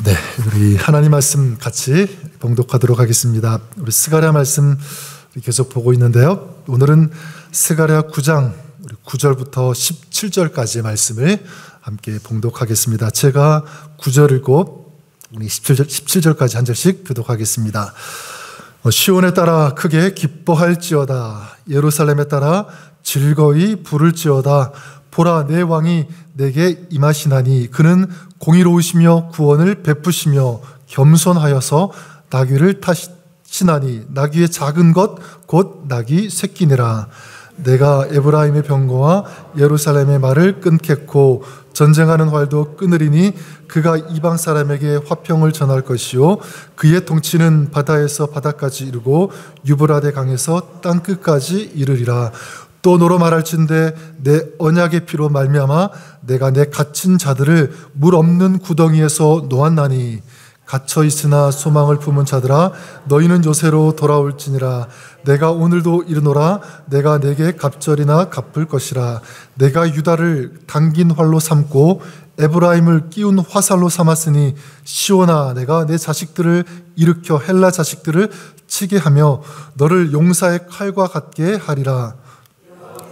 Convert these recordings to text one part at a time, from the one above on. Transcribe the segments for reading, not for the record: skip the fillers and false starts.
네, 우리 하나님 말씀 같이 봉독하도록 하겠습니다. 우리 스가랴 말씀 계속 보고 있는데요. 오늘은 스가랴 9장 9절부터 17절까지의 말씀을 함께 봉독하겠습니다. 제가 9절 읽고 우리 17절까지 한 절씩 교독하겠습니다. 시온에 따라 크게 기뻐할지어다. 예루살렘에 따라 즐거이 부를지어다. 보라, 내 왕이 내게 임하시나니 그는 공의로우시며 구원을 베푸시며 겸손하여서 나귀를 타시나니 나귀의 작은 것 곧 나귀 새끼니라. 내가 에브라임의 병거와 예루살렘의 말을 끊겠고 전쟁하는 활도 끊으리니 그가 이방 사람에게 화평을 전할 것이요 그의 통치는 바다에서 바다까지 이르고 유브라데 강에서 땅끝까지 이르리라. 또 너로 말할진대 내 언약의 피로 말미암아 내가 내 갇힌 자들을 물 없는 구덩이에서 놓았나니 갇혀 있으나 소망을 품은 자들아 너희는 요새로 돌아올지니라. 내가 오늘도 이르노라. 내가 내게 갑절이나 갚을 것이라. 내가 유다를 당긴 활로 삼고 에브라임을 끼운 화살로 삼았으니 시온아, 내가 내 자식들을 일으켜 헬라 자식들을 치게 하며 너를 용사의 칼과 같게 하리라.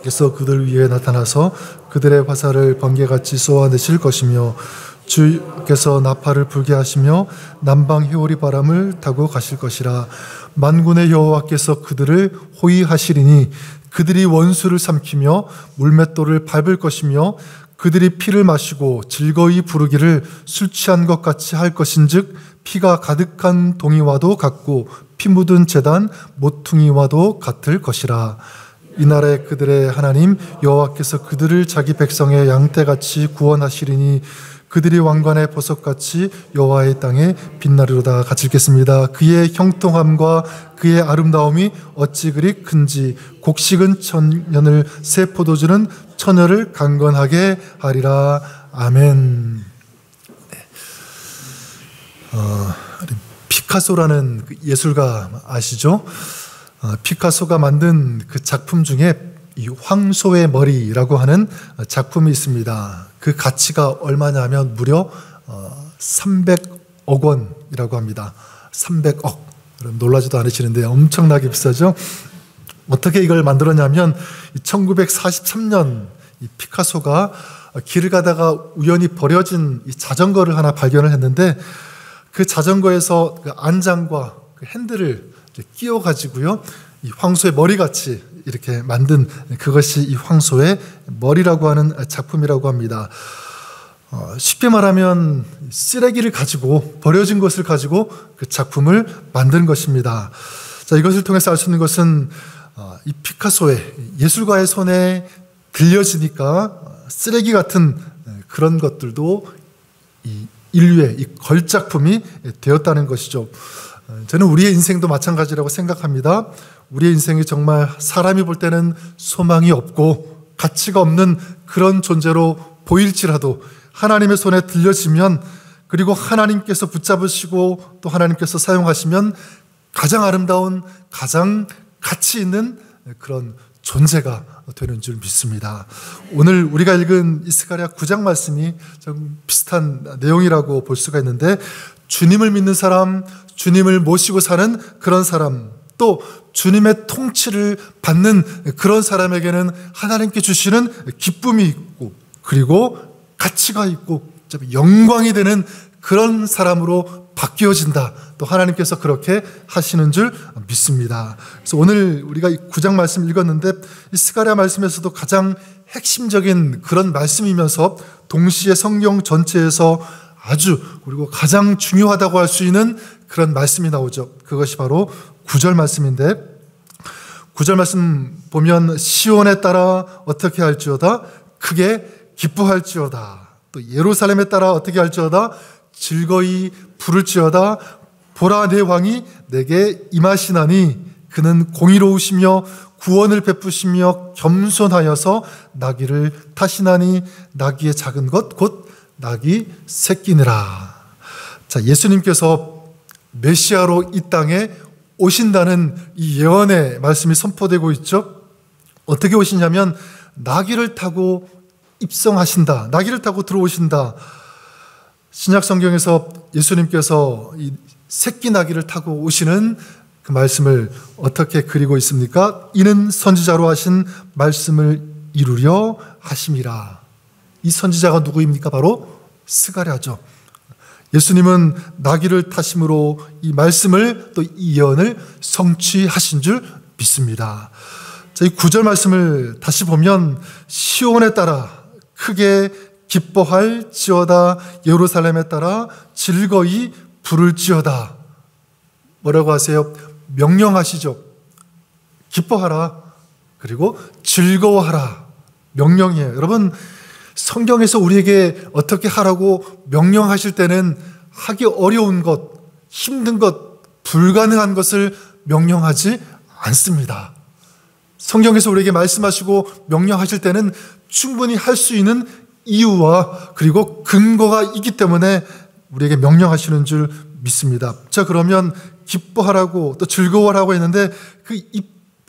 그래서 그들 위에 나타나서 그들의 화살을 번개같이 쏘아내실 것이며 주께서 나팔을 불게 하시며 남방 회오리 바람을 타고 가실 것이라. 만군의 여호와께서 그들을 호위하시리니 그들이 원수를 삼키며 물맷돌을 밟을 것이며 그들이 피를 마시고 즐거이 부르기를 술 취한 것 같이 할 것인즉 피가 가득한 동이와도 같고 피 묻은 제단 모퉁이와도 같을 것이라. 이날에 그들의 하나님 여호와께서 그들을 자기 백성의 양떼같이 구원하시리니 그들이 왕관의 보석같이 여호와의 땅에 빛나리로다. 같이 읽겠습니다. 그의 형통함과 그의 아름다움이 어찌 그리 큰지 곡식은 천년을 새 포도주는 처녀를 강건하게 하리라. 아멘. 피카소라는 예술가 아시죠? 피카소가 만든 그 작품 중에 이 황소의 머리라고 하는 작품이 있습니다. 그 가치가 얼마냐면 무려 300억 원이라고 합니다. 300억. 놀라지도 않으시는데 엄청나게 비싸죠? 어떻게 이걸 만들었냐면 1943년 이 피카소가 길을 가다가 우연히 버려진 이 자전거를 하나 발견을 했는데 그 자전거에서 그 안장과 그 핸들을 끼워가지고요, 이 황소의 머리같이 이렇게 만든 그것이 이 황소의 머리라고 하는 작품이라고 합니다. 쉽게 말하면 쓰레기를 가지고, 버려진 것을 가지고 그 작품을 만든 것입니다. 자, 이것을 통해서 알 수 있는 것은 이 피카소의 예술가의 손에 들려지니까 쓰레기 같은 그런 것들도 이 인류의 이 걸작품이 되었다는 것이죠. 저는 우리의 인생도 마찬가지라고 생각합니다. 우리의 인생이 정말 사람이 볼 때는 소망이 없고 가치가 없는 그런 존재로 보일지라도 하나님의 손에 들려지면, 그리고 하나님께서 붙잡으시고 또 하나님께서 사용하시면 가장 아름다운, 가장 가치 있는 그런 존재가 되는 줄 믿습니다. 오늘 우리가 읽은 이 스가랴 9장 말씀이 좀 비슷한 내용이라고 볼 수가 있는데, 주님을 믿는 사람, 주님을 모시고 사는 그런 사람, 또 주님의 통치를 받는 그런 사람에게는 하나님께 주시는 기쁨이 있고, 그리고 가치가 있고 영광이 되는 그런 사람으로 바뀌어진다. 또 하나님께서 그렇게 하시는 줄 믿습니다. 그래서 오늘 우리가 이 9장 말씀 읽었는데, 이 스가랴 말씀에서도 가장 핵심적인 그런 말씀이면서 동시에 성경 전체에서 아주, 그리고 가장 중요하다고 할 수 있는 그런 말씀이 나오죠. 그것이 바로 9절 말씀인데, 9절 말씀 보면 시온에 따라 어떻게 할지어다 크게 기뻐할지어다. 또 예루살렘에 따라 어떻게 할지어다 즐거이 부를지어다. 보라, 내 왕이 내게 임하시나니 그는 공의로우시며 구원을 베푸시며 겸손하여서 나귀를 타시나니 나귀의 작은 것 곧 나귀 새끼니라. 자, 예수님께서 메시아로 이 땅에 오신다는 이 예언의 말씀이 선포되고 있죠. 어떻게 오시냐면 나귀를 타고 입성하신다. 나귀를 타고 들어오신다. 신약 성경에서 예수님께서 이 새끼 나귀를 타고 오시는 그 말씀을 어떻게 그리고 있습니까? 이는 선지자로 하신 말씀을 이루려 하심이라. 이 선지자가 누구입니까? 바로 스가랴죠. 예수님은 나귀를 타심으로 이 말씀을 또 이 예언을 성취하신 줄 믿습니다. 자, 이 9절 말씀을 다시 보면 시온에 따라 크게 기뻐할지어다 예루살렘에 따라 즐거이 부를지어다. 뭐라고 하세요? 명령하시죠. 기뻐하라. 그리고 즐거워하라. 명령이에요. 여러분, 성경에서 우리에게 어떻게 하라고 명령하실 때는 하기 어려운 것, 힘든 것, 불가능한 것을 명령하지 않습니다. 성경에서 우리에게 말씀하시고 명령하실 때는 충분히 할 수 있는 이유와 그리고 근거가 있기 때문에 우리에게 명령하시는 줄 믿습니다. 자, 그러면 기뻐하라고 또 즐거워하라고 했는데 그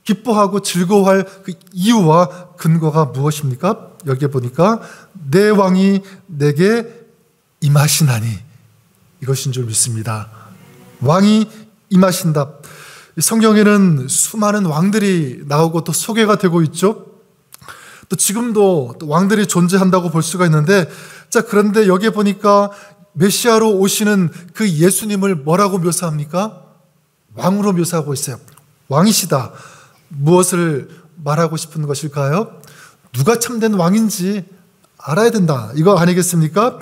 기뻐하고 즐거워할 그 이유와 근거가 무엇입니까? 여기에 보니까 내 왕이 내게 임하시나니 이것인 줄 믿습니다. 왕이 임하신다. 성경에는 수많은 왕들이 나오고 또 소개가 되고 있죠. 또 지금도 또 왕들이 존재한다고 볼 수가 있는데, 자, 그런데 여기에 보니까 메시아로 오시는 그 예수님을 뭐라고 묘사합니까? 왕으로 묘사하고 있어요. 왕이시다. 무엇을 말하고 싶은 것일까요? 누가 참된 왕인지 알아야 된다. 이거 아니겠습니까?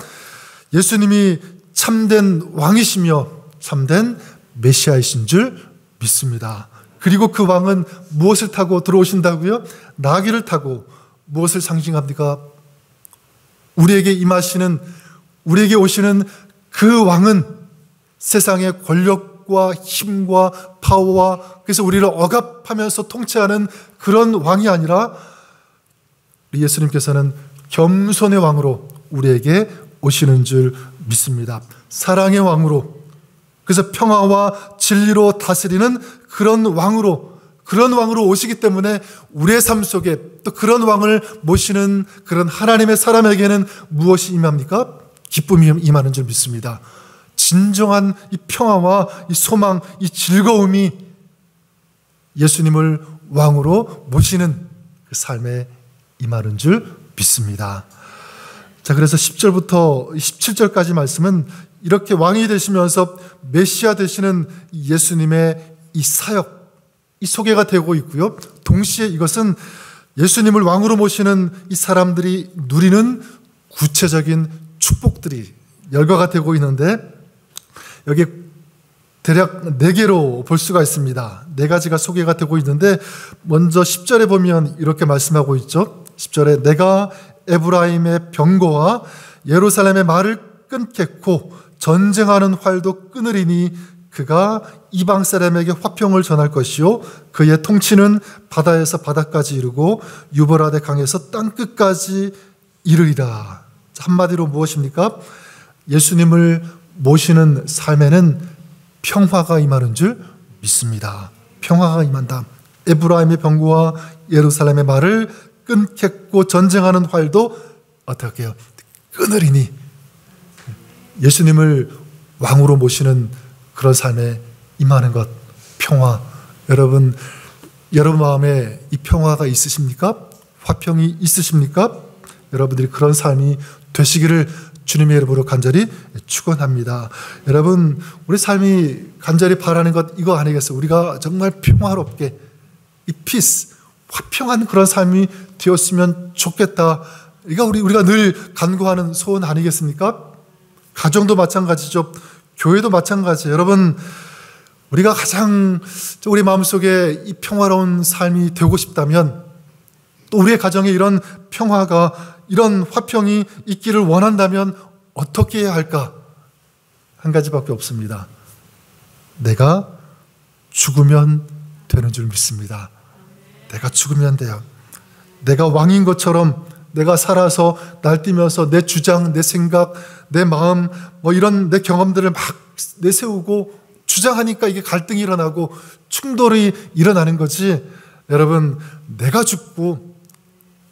예수님이 참된 왕이시며 참된 메시아이신 줄 믿습니다. 그리고 그 왕은 무엇을 타고 들어오신다고요? 나귀를 타고. 무엇을 상징합니까? 우리에게 임하시는, 우리에게 오시는 그 왕은 세상의 권력과 힘과 파워와, 그래서 우리를 억압하면서 통치하는 그런 왕이 아니라 우리 예수님께서는 겸손의 왕으로 우리에게 오시는 줄 믿습니다. 사랑의 왕으로, 그래서 평화와 진리로 다스리는 그런 왕으로 오시기 때문에 우리의 삶 속에 또 그런 왕을 모시는 그런 하나님의 사람에게는 무엇이 임합니까? 기쁨이 임하는 줄 믿습니다. 진정한 이 평화와 이 소망, 이 즐거움이 예수님을 왕으로 모시는 그 삶에 임하는 줄 믿습니다. 자, 그래서 10절부터 17절까지 말씀은 이렇게 왕이 되시면서 메시아 되시는 예수님의 이 사역, 이 소개가 되고 있고요. 동시에 이것은 예수님을 왕으로 모시는 이 사람들이 누리는 구체적인 축복들이 열거가 되고 있는데, 여기 대략 4개로 볼 수가 있습니다. 4가지가 소개가 되고 있는데, 먼저 10절에 보면 이렇게 말씀하고 있죠. 10절에 내가 에브라임의 병거와 예루살렘의 말을 끊겠고 전쟁하는 활도 끊으리니 그가 이방 사람에게 화평을 전할 것이요 그의 통치는 바다에서 바다까지 이르고 유브라데 강에서 땅끝까지 이르리라. 한마디로 무엇입니까? 예수님을 모시는 삶에는 평화가 임하는 줄 믿습니다. 평화가 임한다. 에브라임의 병거와 예루살렘의 말을 끊겠고 전쟁하는 활도 어떻게 해요? 끊으리니. 예수님을 왕으로 모시는 그런 삶에 임하는 것, 평화. 여러분 마음에 이 평화가 있으십니까? 화평이 있으십니까? 여러분들이 그런 삶이 되시기를 주님의 이름으로 간절히 축원합니다. 여러분, 우리 삶이 간절히 바라는 것 이거 아니겠어요? 우리가 정말 평화롭게 이 피스, 화평한 그런 삶이 되었으면 좋겠다. 이거 우리가 늘 간구하는 소원 아니겠습니까? 가정도 마찬가지죠. 교회도 마찬가지예요. 여러분, 우리가 가장 우리 마음속에 이 평화로운 삶이 되고 싶다면, 또 우리의 가정에 이런 평화가, 이런 화평이 있기를 원한다면 어떻게 해야 할까? 한 가지밖에 없습니다. 내가 죽으면 되는 줄 믿습니다. 내가 죽으면 돼요. 내가 왕인 것처럼 내가 살아서 날뛰면서 내 주장, 내 생각, 내 마음, 이런 내 경험들을 막 내세우고 주장하니까 이게 갈등이 일어나고 충돌이 일어나는 거지. 여러분, 내가 죽고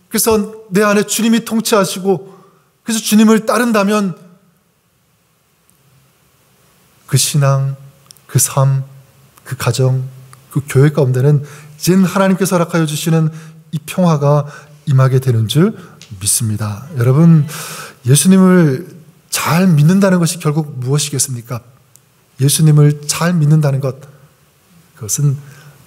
그래서 내 안에 주님이 통치하시고 그래서 주님을 따른다면 그 신앙, 그 삶, 그 가정, 그 교회 가운데는 이제는 하나님께서 허락하여 주시는 이 평화가 임하게 되는 줄 믿습니다. 여러분, 예수님을 잘 믿는다는 것이 결국 무엇이겠습니까? 예수님을 잘 믿는다는 것, 그것은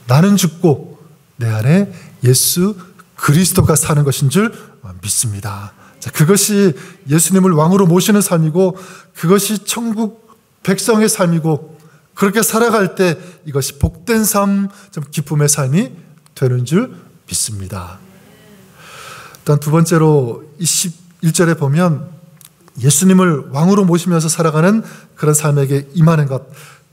나는 죽고 내 안에 예수 그리스도가 사는 것인 줄 믿습니다. 자, 그것이 예수님을 왕으로 모시는 삶이고, 그것이 천국 백성의 삶이고, 그렇게 살아갈 때 이것이 복된 삶, 좀 기쁨의 삶이 되는 줄 믿습니다. 일단 두 번째로 21절에 보면 예수님을 왕으로 모시면서 살아가는 그런 삶에게 임하는 것.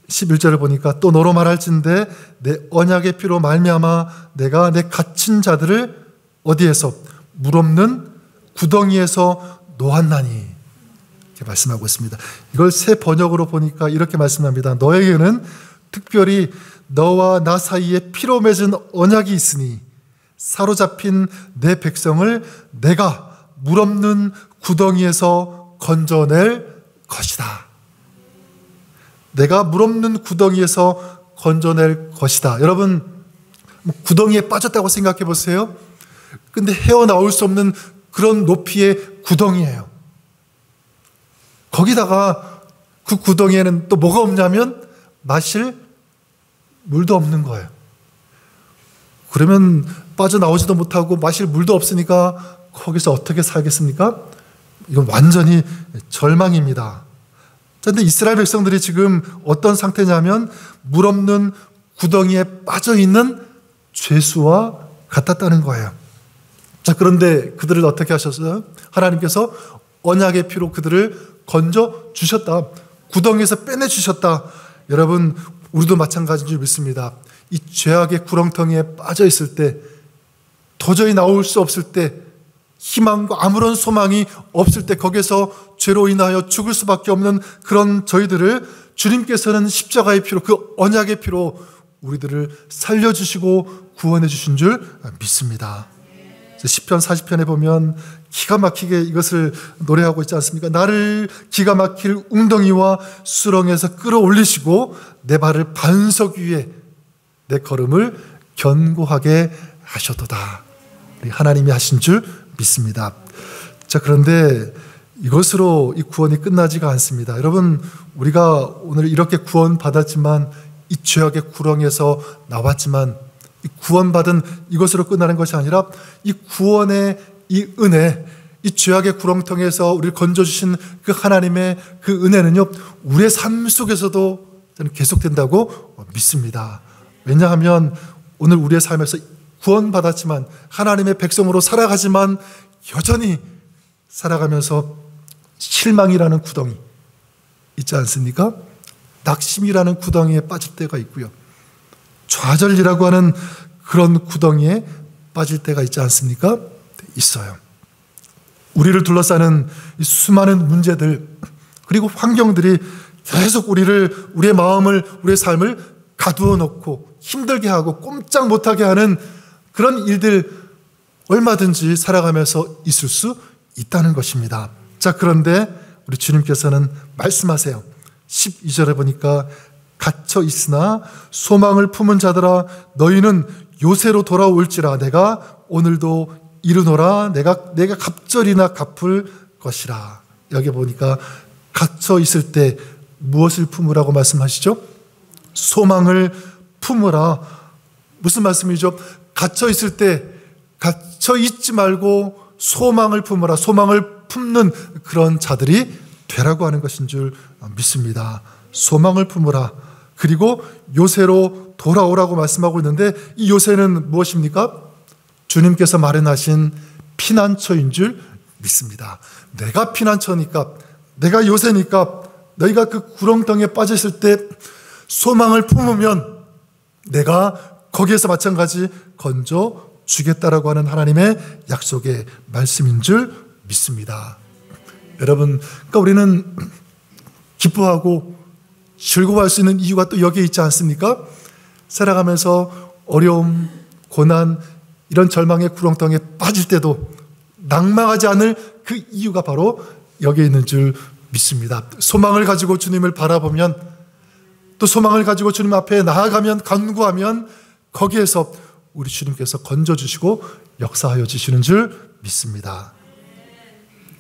11절을 보니까 또 너로 말할진대 내 언약의 피로 말미암아 내가 내 갇힌 자들을 어디에서? 물 없는 구덩이에서 놓았나니, 이렇게 말씀하고 있습니다. 이걸 새 번역으로 보니까 이렇게 말씀합니다. 너에게는 특별히 너와 나 사이에 피로 맺은 언약이 있으니 사로잡힌 내 백성을 내가 물 없는 구덩이에서 건져낼 것이다. 내가 물 없는 구덩이에서 건져낼 것이다. 여러분, 구덩이에 빠졌다고 생각해 보세요. 근데 헤어나올 수 없는 그런 높이의 구덩이에요. 거기다가 그 구덩이에는 또 뭐가 없냐면 마실 물도 없는 거예요. 그러면 빠져나오지도 못하고 마실 물도 없으니까 거기서 어떻게 살겠습니까? 이건 완전히 절망입니다. 그런데 이스라엘 백성들이 지금 어떤 상태냐면 물 없는 구덩이에 빠져있는 죄수와 같았다는 거예요. 자, 그런데 그들을 어떻게 하셨어요? 하나님께서 언약의 피로 그들을 건져 주셨다. 구덩이에서 빼내 주셨다. 여러분, 우리도 마찬가지인 줄 믿습니다. 이 죄악의 구렁텅이에 빠져 있을 때, 도저히 나올 수 없을 때, 희망과 아무런 소망이 없을 때, 거기서 죄로 인하여 죽을 수밖에 없는 그런 저희들을 주님께서는 십자가의 피로, 그 언약의 피로 우리들을 살려주시고 구원해 주신 줄 믿습니다. 시편 40편에 보면 기가 막히게 이것을 노래하고 있지 않습니까? 나를 기가 막힐 웅덩이와 수렁에서 끌어올리시고 내 발을 반석 위에 내 걸음을 견고하게 하셨도다. 우리 하나님이 하신 줄 믿습니다. 자, 그런데 이것으로 이 구원이 끝나지가 않습니다. 여러분, 우리가 오늘 이렇게 구원받았지만, 이 죄악의 구렁에서 나왔지만, 이 구원받은 이것으로 끝나는 것이 아니라 이 구원의 이 은혜, 이 죄악의 구렁텅이에서 우리를 건져주신 그 하나님의 그 은혜는요, 우리의 삶 속에서도 저는 계속된다고 믿습니다. 왜냐하면 오늘 우리의 삶에서 구원받았지만, 하나님의 백성으로 살아가지만 여전히 살아가면서 실망이라는 구덩이 있지 않습니까? 낙심이라는 구덩이에 빠질 때가 있고요, 좌절이라고 하는 그런 구덩이에 빠질 때가 있지 않습니까? 있어요. 우리를 둘러싸는 이 수많은 문제들, 그리고 환경들이 계속 우리의 마음을, 우리의 삶을 가두어 놓고 힘들게 하고 꼼짝 못하게 하는 그런 일들 얼마든지 살아가면서 있을 수 있다는 것입니다. 자, 그런데 우리 주님께서는 말씀하세요. 12절에 보니까 갇혀 있으나 소망을 품은 자들아 너희는 요새로 돌아올지라 내가 오늘도 이르노라 내가 갑절이나 갚을 것이라. 여기 보니까 갇혀 있을 때 무엇을 품으라고 말씀하시죠? 소망을 품으라. 무슨 말씀이죠? 갇혀 있을 때 갇혀 있지 말고 소망을 품으라. 소망을 품는 그런 자들이 되라고 하는 것인 줄 믿습니다. 소망을 품으라. 그리고 요새로 돌아오라고 말씀하고 있는데, 이 요새는 무엇입니까? 주님께서 마련하신 피난처인 줄 믿습니다. 내가 피난처니까, 내가 요새니까, 너희가 그 구렁텅이에 빠졌을 때 소망을 품으면 내가 거기에서 마찬가지 건져 주겠다라고 하는 하나님의 약속의 말씀인 줄 믿습니다. 여러분, 그러니까 우리는 기뻐하고 즐거워할 수 있는 이유가 또 여기에 있지 않습니까? 살아가면서 어려움, 고난, 이런 절망의 구렁텅이에 빠질 때도 낭망하지 않을 그 이유가 바로 여기에 있는 줄 믿습니다. 소망을 가지고 주님을 바라보면 또 소망을 가지고 주님 앞에 나아가면, 간구하면 거기에서 우리 주님께서 건져주시고 역사하여 주시는 줄 믿습니다.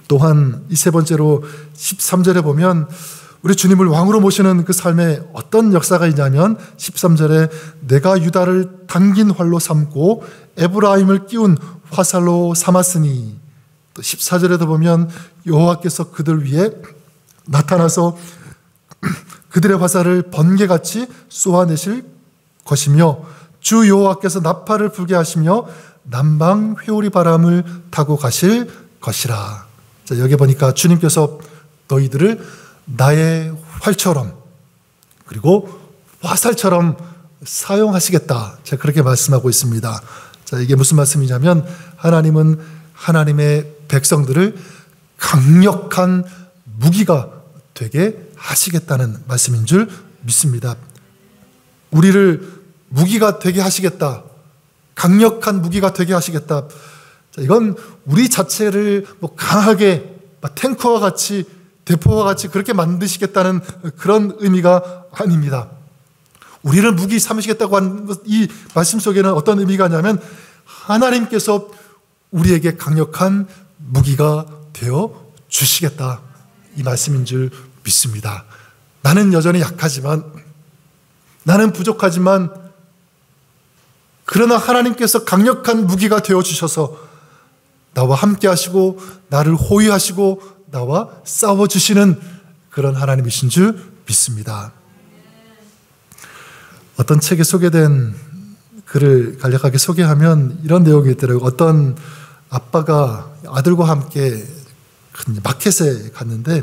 또한 이 세 번째로 13절에 보면 우리 주님을 왕으로 모시는 그 삶에 어떤 역사가 있냐면 13절에 내가 유다를 당긴 활로 삼고 에브라임을 끼운 화살로 삼았으니, 또 14절에도 보면 여호와께서 그들 위에 나타나서 그들의 화살을 번개같이 쏘아내실 것이며 주 여호와께서 나팔을 불게 하시며 남방 회오리 바람을 타고 가실 것이라. 자, 여기 보니까 주님께서 너희들을 나의 활처럼 그리고 화살처럼 사용하시겠다, 제가 그렇게 말씀하고 있습니다. 자, 이게 무슨 말씀이냐면 하나님은 하나님의 백성들을 강력한 무기가 되게 하시겠다는 말씀인 줄 믿습니다. 우리를 무기가 되게 하시겠다, 강력한 무기가 되게 하시겠다. 자, 이건 우리 자체를 강하게 탱크와 같이, 대포와 같이 그렇게 만드시겠다는 그런 의미가 아닙니다. 우리를 무기 삼으시겠다고 하는 이 말씀 속에는 어떤 의미가 있냐면 하나님께서 우리에게 강력한 무기가 되어 주시겠다, 이 말씀인 줄 믿습니다. 나는 여전히 약하지만, 나는 부족하지만, 그러나 하나님께서 강력한 무기가 되어 주셔서 나와 함께 하시고 나를 호위하시고 나와 싸워주시는 그런 하나님이신 줄 믿습니다. 어떤 책에 소개된 글을 간략하게 소개하면 이런 내용이 있더라고요. 어떤 아빠가 아들과 함께 큰 마켓에 갔는데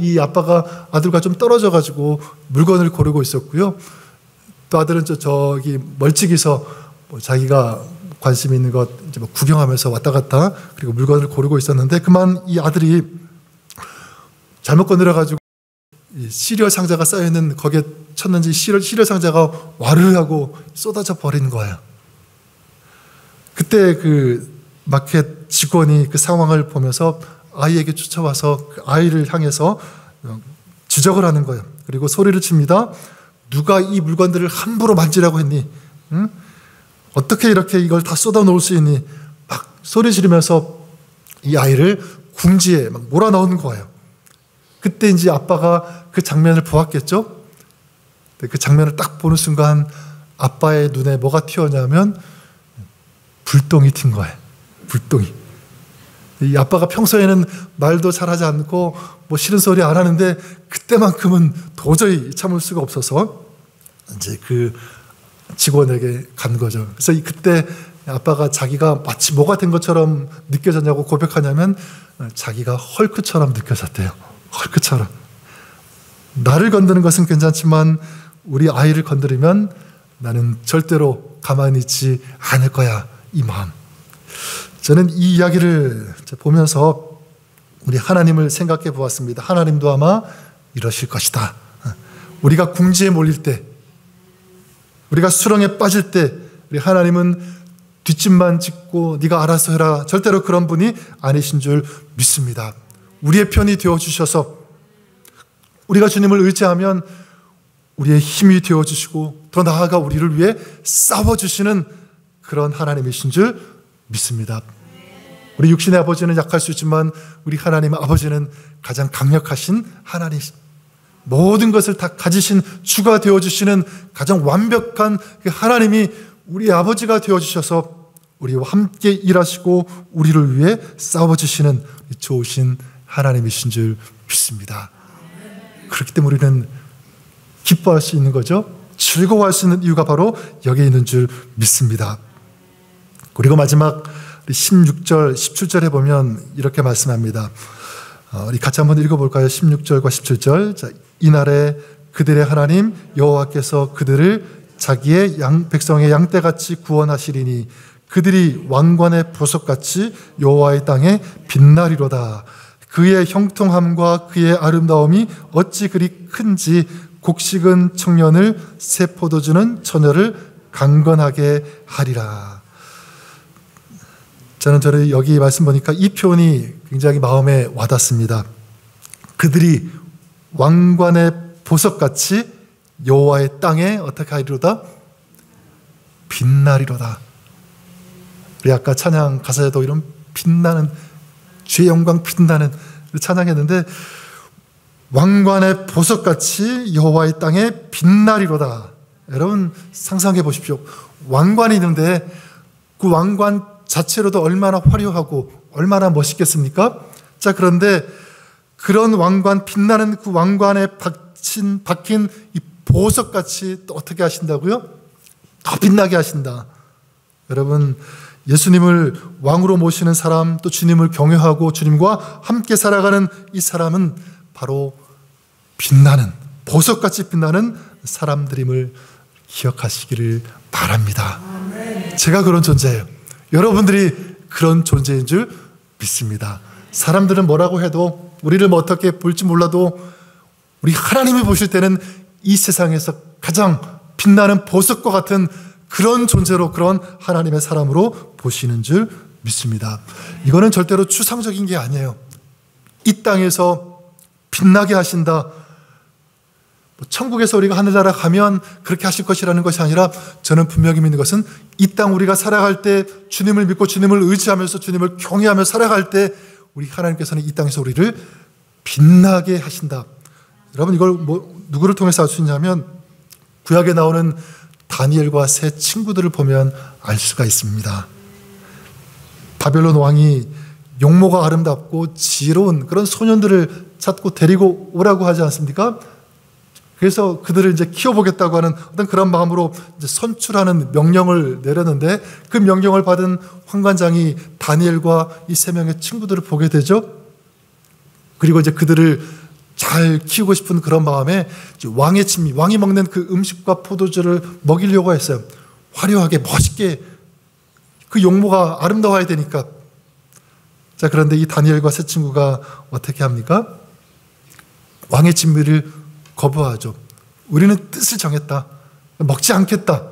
이 아빠가 아들과 좀 떨어져 가지고 물건을 고르고 있었고요. 또 아들은 저기 멀찍이서 자기가 관심 있는 것 이제 구경하면서 왔다 갔다 그리고 물건을 고르고 있었는데 그만 이 아들이 잘못 건드려가지고 시리얼 상자가 쌓여있는 거기에 쳤는지 시리얼 상자가 와르르 하고 쏟아져 버린 거예요. 그때 그 마켓 직원이 그 상황을 보면서 아이에게 쫓아와서 그 아이를 향해서 지적을 하는 거예요. 그리고 소리를 칩니다. 누가 이 물건들을 함부로 만지라고 했니? 응? 어떻게 이렇게 이걸 다 쏟아 놓을 수 있니? 막 소리 지르면서 이 아이를 궁지에 막 몰아넣은 거예요. 그때 이제 아빠가 그 장면을 보았겠죠? 그 장면을 딱 보는 순간 아빠의 눈에 뭐가 튀었냐면 불똥이 튄 거예요. 불똥이. 이 아빠가 평소에는 말도 잘하지 않고 뭐 싫은 소리 안 하는데 그때만큼은 도저히 참을 수가 없어서 이제 그 직원에게 간 거죠. 그래서 그때 아빠가 자기가 마치 뭐가 된 것처럼 느껴졌냐고 고백하냐면 자기가 헐크처럼 느껴졌대요. 헐크처럼. 나를 건드는 것은 괜찮지만 우리 아이를 건드리면 나는 절대로 가만히 있지 않을 거야, 이 마음. 저는 이 이야기를 보면서 우리 하나님을 생각해 보았습니다. 하나님도 아마 이러실 것이다. 우리가 궁지에 몰릴 때, 우리가 수렁에 빠질 때 우리 하나님은 뒷짐만 짓고 네가 알아서 해라, 절대로 그런 분이 아니신 줄 믿습니다. 우리의 편이 되어주셔서 우리가 주님을 의지하면 우리의 힘이 되어주시고 더 나아가 우리를 위해 싸워주시는 그런 하나님이신 줄 믿습니다. 우리 육신의 아버지는 약할 수 있지만 우리 하나님의 아버지는 가장 강력하신 하나님, 모든 것을 다 가지신 주가 되어주시는 가장 완벽한 그 하나님이 우리 아버지가 되어주셔서 우리와 함께 일하시고 우리를 위해 싸워주시는 좋으신 하나님이신 줄 믿습니다. 그렇기 때문에 우리는 기뻐할 수 있는 거죠. 즐거워할 수 있는 이유가 바로 여기에 있는 줄 믿습니다. 그리고 마지막 16절, 17절에 보면 이렇게 말씀합니다. 우리 같이 한번 읽어볼까요? 16절과 17절. 자, 이날에 그들의 하나님 여호와께서 그들을 자기의 백성의 양떼같이 구원하시리니 그들이 왕관의 보석같이 여호와의 땅에 빛나리로다. 그의 형통함과 그의 아름다움이 어찌 그리 큰지 곡식은 청년을 새 포도주는 처녀를 강건하게 하리라. 저는 여기 말씀 보니까 이 표현이 굉장히 마음에 와닿습니다. 그들이 왕관의 보석같이 여호와의 땅에 어떻게 하리로다? 빛나리로다. 우리 아까 찬양 가사에도 이런 빛나는, 주의 영광 빛나는 찬양했는데, 왕관의 보석같이 여호와의 땅에 빛나리로다. 여러분 상상해 보십시오. 왕관이 있는데 그 왕관 자체로도 얼마나 화려하고 얼마나 멋있겠습니까? 자, 그런데 그런 왕관, 빛나는 그 왕관에 박힌 이 보석같이 또 어떻게 하신다고요? 더 빛나게 하신다. 여러분, 예수님을 왕으로 모시는 사람, 또 주님을 경외하고 주님과 함께 살아가는 이 사람은 바로 빛나는, 보석같이 빛나는 사람들임을 기억하시기를 바랍니다. 제가 그런 존재예요. 여러분들이 그런 존재인 줄 믿습니다. 사람들은 뭐라고 해도, 우리를 뭐 어떻게 볼지 몰라도 우리 하나님이 보실 때는 이 세상에서 가장 빛나는 보석과 같은 그런 존재로, 그런 하나님의 사람으로 보시는 줄 믿습니다. 이거는 절대로 추상적인 게 아니에요. 이 땅에서 빛나게 하신다, 천국에서 우리가 하늘나라 가면 그렇게 하실 것이라는 것이 아니라, 저는 분명히 믿는 것은 이 땅 우리가 살아갈 때 주님을 믿고 주님을 의지하면서 주님을 경외하며 살아갈 때 우리 하나님께서는 이 땅에서 우리를 빛나게 하신다. 여러분, 이걸 누구를 통해서 알 수 있냐면 구약에 나오는 다니엘과 세 친구들을 보면 알 수가 있습니다. 바벨론 왕이 용모가 아름답고 지혜로운 그런 소년들을 찾고 데리고 오라고 하지 않습니까? 그래서 그들을 이제 키워보겠다고 하는 어떤 그런 마음으로 이제 선출하는 명령을 내렸는데, 그 명령을 받은 환관장이 다니엘과 이 세 명의 친구들을 보게 되죠. 그리고 이제 그들을 잘 키우고 싶은 그런 마음에 왕의 친미, 왕이 먹는 그 음식과 포도주를 먹이려고 했어요. 화려하게 멋있게, 그 용모가 아름다워야 되니까. 자, 그런데 이 다니엘과 세 친구가 어떻게 합니까? 왕의 진미를 거부하죠. 우리는 뜻을 정했다. 먹지 않겠다.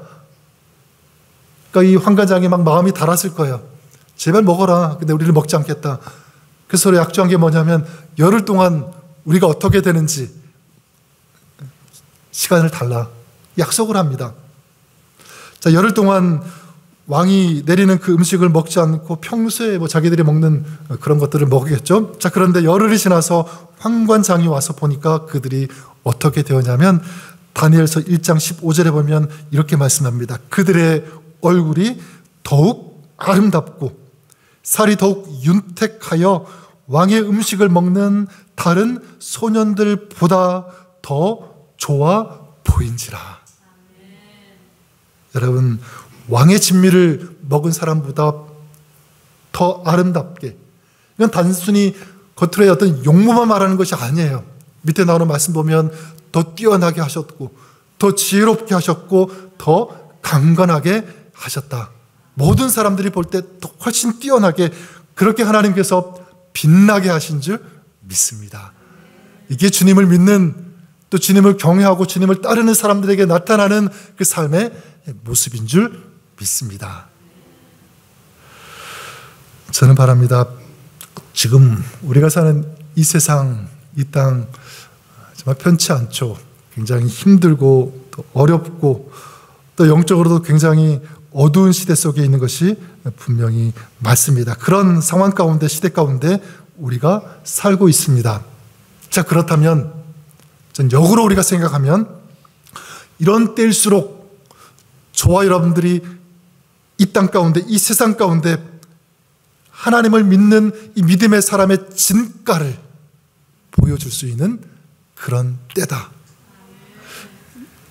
그러니까 이 환관장이 막 마음이 달았을 거예요. 제발 먹어라. 근데 우리를 먹지 않겠다. 그래서 서로 약조한 게 뭐냐면, 열흘 동안 우리가 어떻게 되는지 시간을 달라 약속을 합니다. 자, 열흘 동안 왕이 내리는 그 음식을 먹지 않고 평소에 뭐 자기들이 먹는 그런 것들을 먹겠죠. 자, 그런데 열흘이 지나서 환관장이 와서 보니까 그들이 어떻게 되었냐면, 다니엘서 1장 15절에 보면 이렇게 말씀합니다. 그들의 얼굴이 더욱 아름답고 살이 더욱 윤택하여 왕의 음식을 먹는 다른 소년들보다 더 좋아 보인지라. 여러분, 왕의 진미를 먹은 사람보다 더 아름답게, 이건 단순히 겉으로의 어떤 용모만 말하는 것이 아니에요. 밑에 나오는 말씀 보면 더 뛰어나게 하셨고, 더 지혜롭게 하셨고, 더 강건하게 하셨다. 모든 사람들이 볼 때 더 훨씬 뛰어나게, 그렇게 하나님께서 빛나게 하신 줄 믿습니다. 이게 주님을 믿는, 또 주님을 경외하고 주님을 따르는 사람들에게 나타나는 그 삶의 모습인 줄 믿습니다. 저는 바랍니다. 지금 우리가 사는 이 세상, 이 땅 정말 편치 않죠. 굉장히 힘들고 또 어렵고 또 영적으로도 굉장히 어두운 시대 속에 있는 것이 분명히 맞습니다. 그런 상황 가운데, 시대 가운데 우리가 살고 있습니다. 자, 그렇다면 전 역으로 우리가 생각하면, 이런 때일수록 저와 여러분들이 이 땅 가운데, 이 세상 가운데 하나님을 믿는 이 믿음의 사람의 진가를 보여줄 수 있는 그런 때다.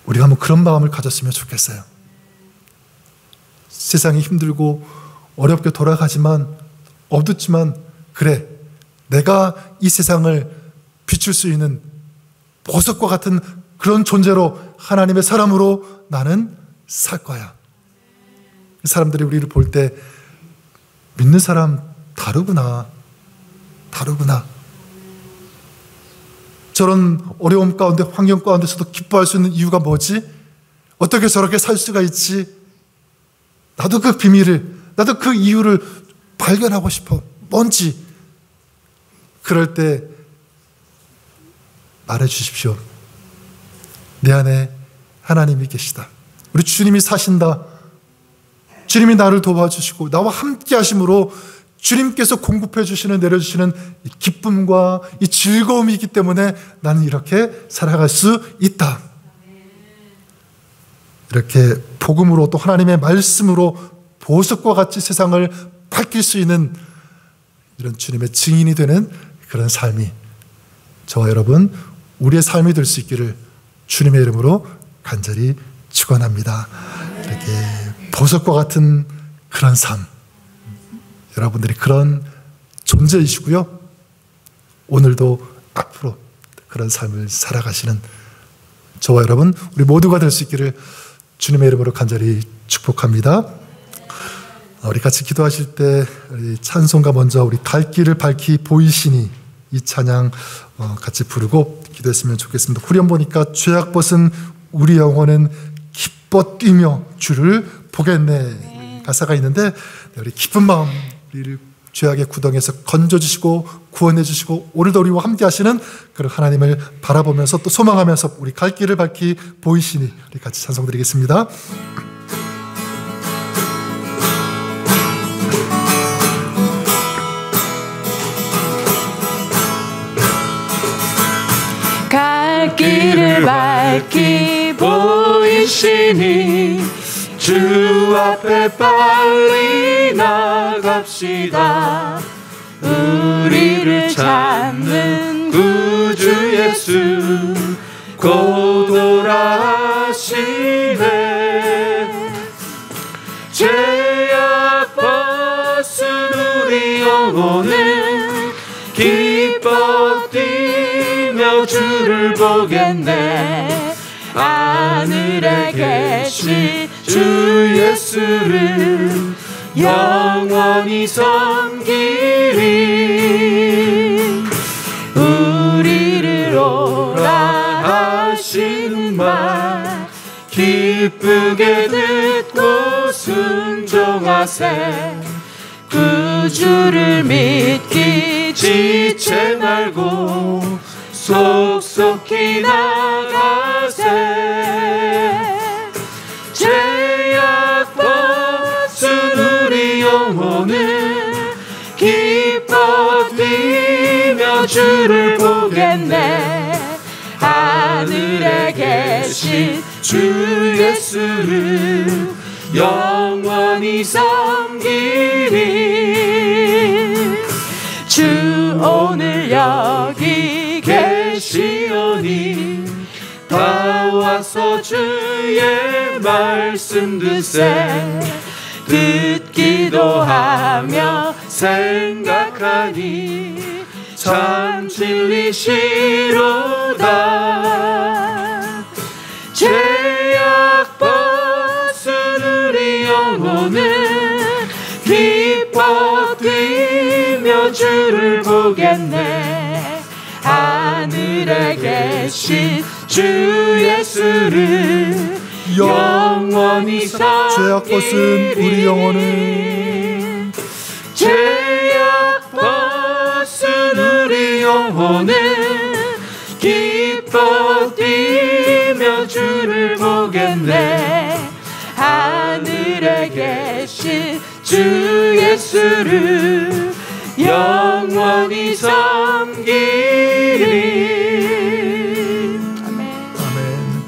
우리가 한번 그런 마음을 가졌으면 좋겠어요. 세상이 힘들고 어렵게 돌아가지만, 어둡지만, 그래, 내가 이 세상을 비출 수 있는 보석과 같은 그런 존재로, 하나님의 사람으로 나는 살 거야. 사람들이 우리를 볼 때, 믿는 사람 다르구나, 다르구나. 저런 어려움 가운데, 환경 가운데서도 기뻐할 수 있는 이유가 뭐지? 어떻게 저렇게 살 수가 있지? 나도 그 비밀을, 나도 그 이유를 발견하고 싶어. 뭔지. 그럴 때 말해 주십시오. 내 안에 하나님이 계시다. 우리 주님이 사신다. 주님이 나를 도와주시고 나와 함께 하심으로 주님께서 공급해 주시는, 내려주시는 이 기쁨과 이 즐거움이 있기 때문에 나는 이렇게 살아갈 수 있다. 이렇게 복음으로 또 하나님의 말씀으로 보석과 같이 세상을 밝힐 수 있는 이런 주님의 증인이 되는 그런 삶이 저와 여러분 우리의 삶이 될 수 있기를 주님의 이름으로 간절히 축원합니다. 이렇게 보석과 같은 그런 삶, 여러분들이 그런 존재이시고요. 오늘도 앞으로 그런 삶을 살아가시는 저와 여러분 우리 모두가 될 수 있기를 주님의 이름으로 간절히 축복합니다. 우리 같이 기도하실 때 우리 찬송가 먼저 우리 갈 길을 밝히 보이시니 이 찬양 같이 부르고 기도했으면 좋겠습니다. 후렴 보니까 죄악 벗은 우리 영혼은 기뻐 뛰며 주를 보겠네 가사가 있는데 우리 기쁜 마음 우리를 죄악의 구덩이에서 건져주시고 구원해주시고 오늘도 우리와 함께 하시는 그런 하나님을 바라보면서 또 소망하면서 우리 갈 길을 밝히 보이시니 우리 같이 찬송 드리겠습니다. 갈 길을 밝히 보이시니 주 앞에 빨리 나갑시다. 우리를 찾는 구주 예수 곧 돌아오시네. 죄악 벗은 우리 영혼은 기뻐 뛰며 주를 보겠네. 하늘에 계신 주 예수를 영원히 섬기리. 우리를 오라 하시는 말 기쁘게 듣고 순종하세. 구주를 믿기 지체 말고 속속히 나가세. 죄악 벗은 우리 영혼은 기뻐 뛰며 주를 보겠네. 하늘에 계신 주 예수를 영원히 섬기리. 주 오늘 여기 계시오니 다 와서 주의 말씀 듣세. 듣기도 하며 생각하니 참 진리시로다. 죄악 벗은 우리 영혼은 기뻐 뛰며 주를 보겠네. 하늘에 계신 주 예수를 영원히 섬기리. 죄악 벗은 우리 영혼은 죄악 벗은 우리 영혼은 기뻐 뛰며 주를 보겠네. 하늘에 계신 주 예수를 영원히 섬기리. 아멘.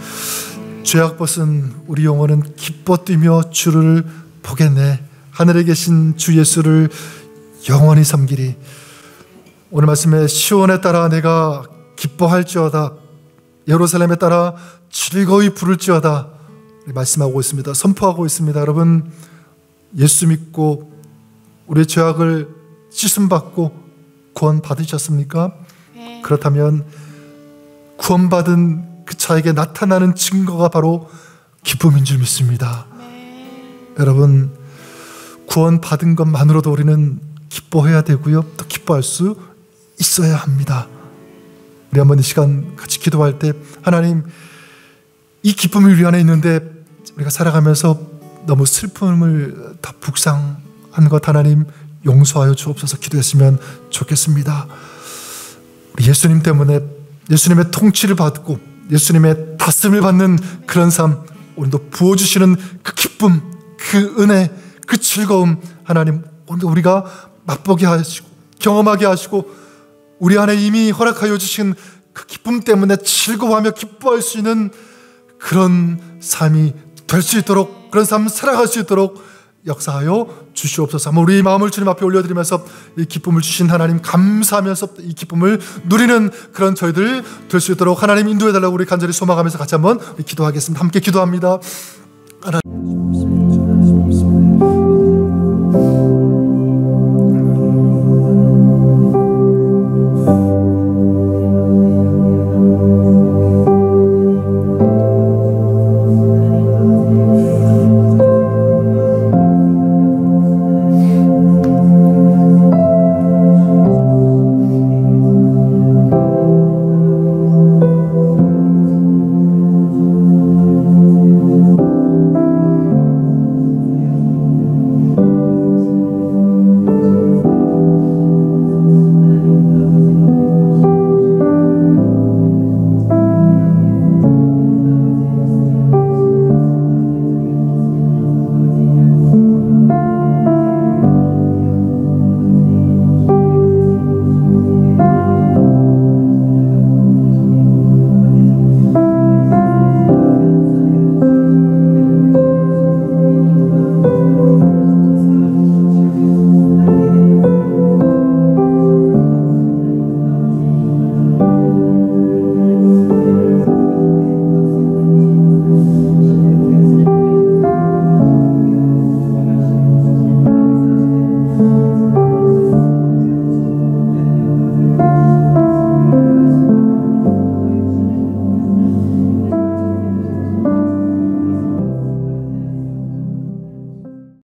죄악 벗은 우리 영혼은 기뻐 뛰며 주를 보겠네. 하늘에 계신 주 예수를 영원히 섬기리. 오늘 말씀에 시온에 따라 내가 기뻐할지어다, 예루살렘에 따라 즐거이 부를지어다 말씀하고 있습니다. 선포하고 있습니다. 여러분, 예수 믿고 우리의 죄악을 씻음받고 구원 받으셨습니까? 네. 그렇다면 구원받은 그 자에게 나타나는 증거가 바로 기쁨인 줄 믿습니다. 네. 여러분, 구원받은 것만으로도 우리는 기뻐해야 되고요, 또 기뻐할 수 있어야 합니다. 우리 한번 이 시간 같이 기도할 때, 하나님, 이 기쁨이 우리 안에 있는데 우리가 살아가면서 너무 슬픔을 다 묵상한 것 하나님 용서하여 주옵소서 기도했으면 좋겠습니다. 우리 예수님 때문에, 예수님의 통치를 받고 예수님의 다스림을 받는 그런 삶, 오늘도 부어주시는 그 기쁨, 그 은혜, 그 즐거움 하나님 오늘도 우리가 맛보게 하시고 경험하게 하시고 우리 안에 이미 허락하여 주신 그 기쁨 때문에 즐거워하며 기뻐할 수 있는 그런 삶이 될 수 있도록, 그런 삶을 살아갈 수 있도록 역사하여 주시옵소서. 한번 우리 마음을 주님 앞에 올려드리면서 이 기쁨을 주신 하나님 감사하면서 이 기쁨을 누리는 그런 저희들 될 수 있도록 하나님 인도해달라고 우리 간절히 소망하면서 같이 한번 기도하겠습니다. 함께 기도합니다. 하나님.